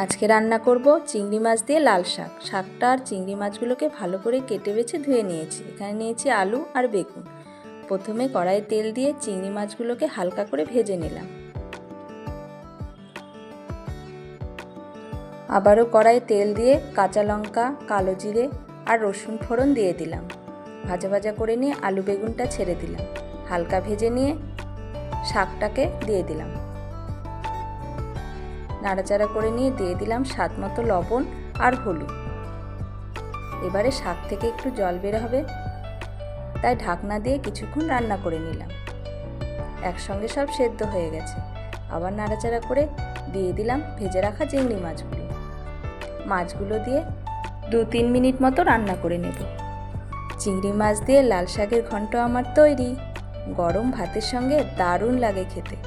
আজকে রান্না করব চিংড়ি মাছ দিয়ে লাল শাক। শাকটা আর চিংড়ি মাছগুলোকে ভালো করে কেটে বেছে ধুয়ে নিয়েছি। এখানে নিয়েছি আলু আর বেগুন। প্রথমে কড়াইয়ে তেল দিয়ে চিংড়ি মাছগুলোকে হালকা করে ভেজে নিলাম। আবারও কড়াইয়ে তেল দিয়ে কাঁচা লঙ্কা, কালো জিরে আর রসুন ফোড়ন দিয়ে দিলাম। ভাজা ভাজা করে নিয়ে আলু বেগুনটা ছেড়ে দিলাম। হালকা ভেজে নিয়ে শাকটাকে দিয়ে দিলাম। নাড়াচাড়া করে নিয়ে দিয়ে দিলাম স্বাদ মতো লবণ আর হলুদ। এবারে শাক থেকে একটু জল বের হবে, তাই ঢাকনা দিয়ে কিছুক্ষণ রান্না করে নিলাম। একসঙ্গে সব সেদ্ধ হয়ে গেছে। আবার নাড়াচাড়া করে দিয়ে দিলাম ভেজে রাখা চিংড়ি মাছগুলো দিয়ে 2-3 মিনিট মতো রান্না করে নেব। চিংড়ি মাছ দিয়ে লাল শাকের ঘন্ট আমার তৈরি। গরম ভাতের সঙ্গে দারুণ লাগে খেতে।